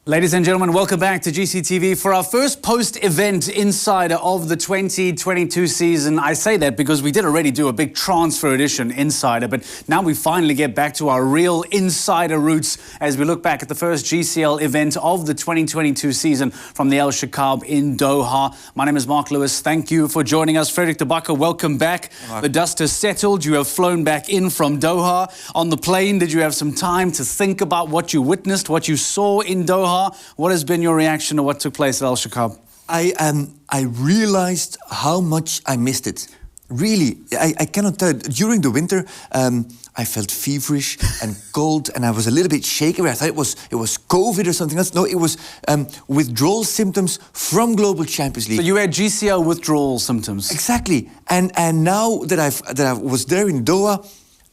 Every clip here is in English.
Ladies and gentlemen, welcome back to GCTV for our first post-event insider of the 2022 season. I say that because we did already do a big transfer edition insider, but now we finally get back to our real insider roots as we look back at the first GCL event of the 2022 season from the El Shakab in Doha. My name is Mark Lewis. Thank you for joining us. Frederik de Bakker, welcome back. The dust has settled. You have flown back in from Doha. On the plane, did you have some time to think about what you witnessed, what you saw in Doha? What has been your reaction to what took place at El Shakab? I realized how much I missed it. Really, I cannot tell. During the winter, I felt feverish and cold, and I was a little bit shaky. I thought it was COVID or something else. No, it was withdrawal symptoms from Global Champions League. So you had GCL withdrawal symptoms. Exactly, and now that I was there in Doha,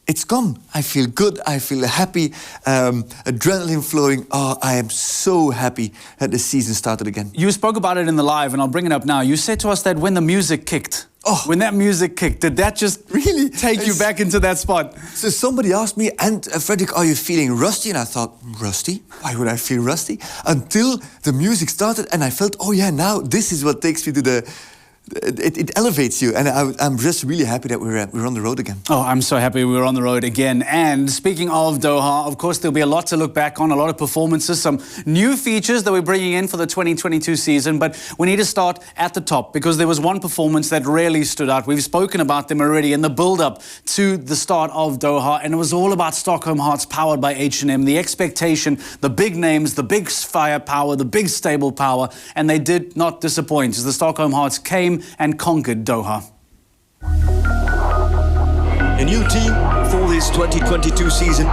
it's gone. I feel good. I feel happy. Adrenaline flowing. Oh, I am so happy that the season started again. You spoke about it in the live, and I'll bring it up now. You said to us that when the music kicked, when that music kicked, did that just really take you back into that spot? So somebody asked me, and Frederik, are you feeling rusty? And I thought, rusty? Why would I feel rusty? Until the music started, and I felt, oh yeah, now this is what takes me to the... It elevates you, and I'm just really happy that we're on the road again. Oh, I'm so happy we're on the road again. And speaking of Doha, of course, there'll be a lot to look back on, a lot of performances, some new features that we're bringing in for the 2022 season. But we need to start at the top, because there was one performance that really stood out. We've spoken about them already in the build-up to the start of Doha, and it was all about Stockholm Hearts powered by H&M. The expectation, the big names, the big firepower, the big stable power, and they did not disappoint as the Stockholm Hearts came and conquered Doha. A new team for this 2022 season.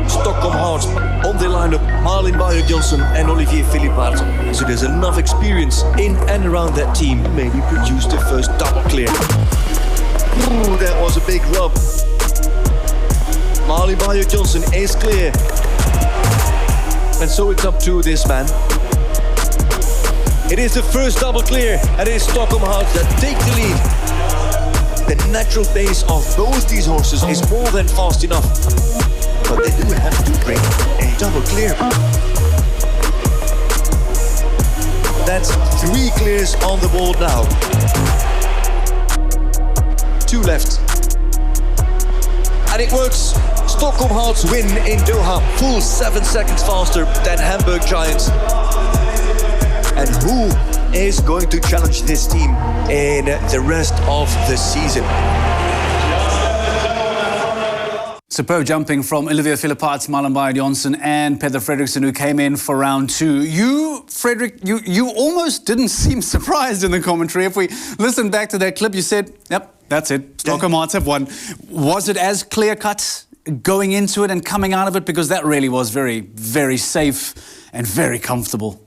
Stockholm Hearts on the lineup, Malin Bayer-Johnsen and Olivier Philippart. So there's enough experience in and around that team to maybe produce the first double clear. Ooh, that was a big rub. Malin Bayer-Johnsen is clear. And so it's up to this man. It is the first double clear, and it is Stockholm Hearts that take the lead. The natural pace of both these horses is more than fast enough, but they do have to bring a double clear. That's 3 clears on the board now. 2 left. And it works. Stockholm Hearts win in Doha, full 7 seconds faster than Hamburg Giants. And who is going to challenge this team in the rest of the season? Superb jumping from Olivier Philippart, Malin Bayer-Johnsen and Peter Fredriksson, who came in for round 2. You, Frederik, you almost didn't seem surprised in the commentary. If we listen back to that clip, you said, yep, that's it. Stockholm Hearts have won. Was it as clear-cut going into it and coming out of it? Because that really was very, very safe and very comfortable.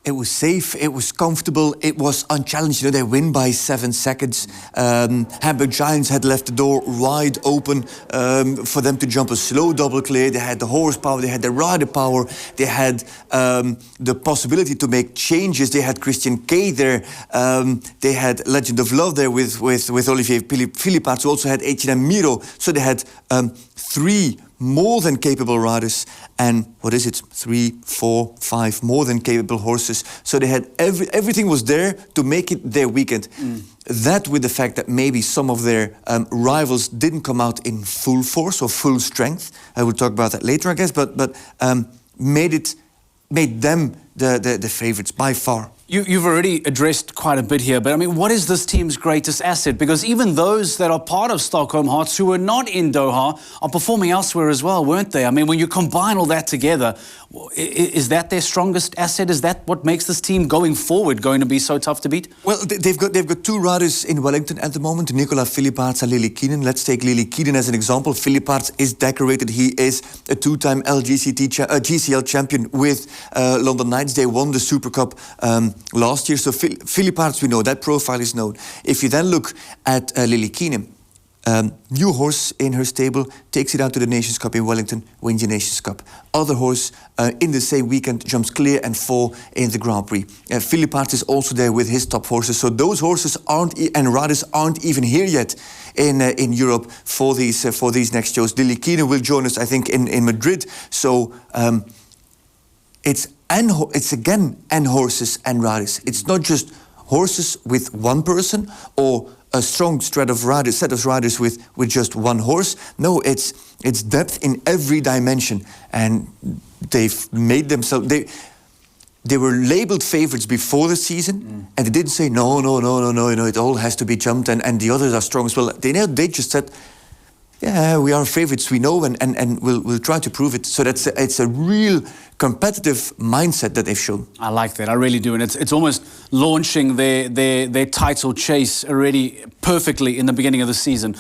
It was safe, it was comfortable, it was unchallenged. You know, they win by 7 seconds. Hamburg Giants had left the door wide open for them to jump a slow double clear. They had the horsepower, they had the rider power, they had the possibility to make changes. They had Christian K there, they had Legend of Love there with Olivier Philippart, who also had H&M Miro. So they had 3 more than capable riders, and what is it? 3, 4, 5 more than capable horses. So they had everything was there to make it their weekend. That, with the fact that maybe some of their rivals didn't come out in full force or full strength. I will talk about that later, I guess. But made them the favourites by far. You've already addressed quite a bit here, but I mean, what is this team's greatest asset? Because even those that are part of Stockholm Hearts who were not in Doha are performing elsewhere as well, weren't they? I mean, when you combine all that together, is that their strongest asset? Is that what makes this team going forward going to be so tough to beat? Well, they've got 2 riders in Wellington at the moment, Nicolas Philippart and Lily Keenan. Let's take Lily Keenan as an example. Philippart is decorated. He is a 2-time GCL champion with London Knights. They won the Super Cup last year. So Philippart, we know, that profile is known. If you then look at Lily Keenan, new horse in her stable, takes it out to the Nations Cup in Wellington, wins the Nations Cup. Other horse in the same weekend jumps clear and 4 in the Grand Prix. Philippart is also there with his top horses. So those horses and riders aren't even here yet in Europe for these next shows. Lily Keenan will join us, I think, in Madrid. So it's and it's again and horses and riders. It's not just horses with one person or a strong set of riders with just one horse. No, it's depth in every dimension, and they've made themselves. They were labeled favorites before the season, and they didn't say no. It all has to be jumped, and the others are strong as well. They just said, yeah, we are favorites. We know, and we'll try to prove it. So it's a real competitive mindset that they've shown. I like that. I really do, and it's almost launching their title chase already perfectly in the beginning of the season.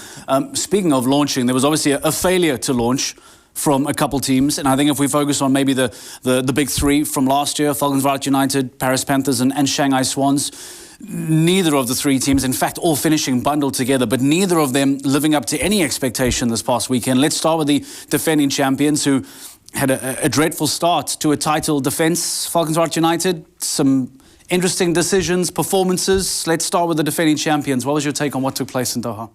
Speaking of launching, there was obviously a failure to launch from a couple teams, and I think if we focus on maybe the big three from last year, Valkenswaard United, Paris Panthers and Shanghai Swans, neither of the three teams, in fact all finishing bundled together, but neither of them living up to any expectation this past weekend. Let's start with the defending champions, who had a dreadful start to a title defence. Valkenswaard United, some interesting decisions, performances. Let's start with the defending champions. What was your take on what took place in Doha?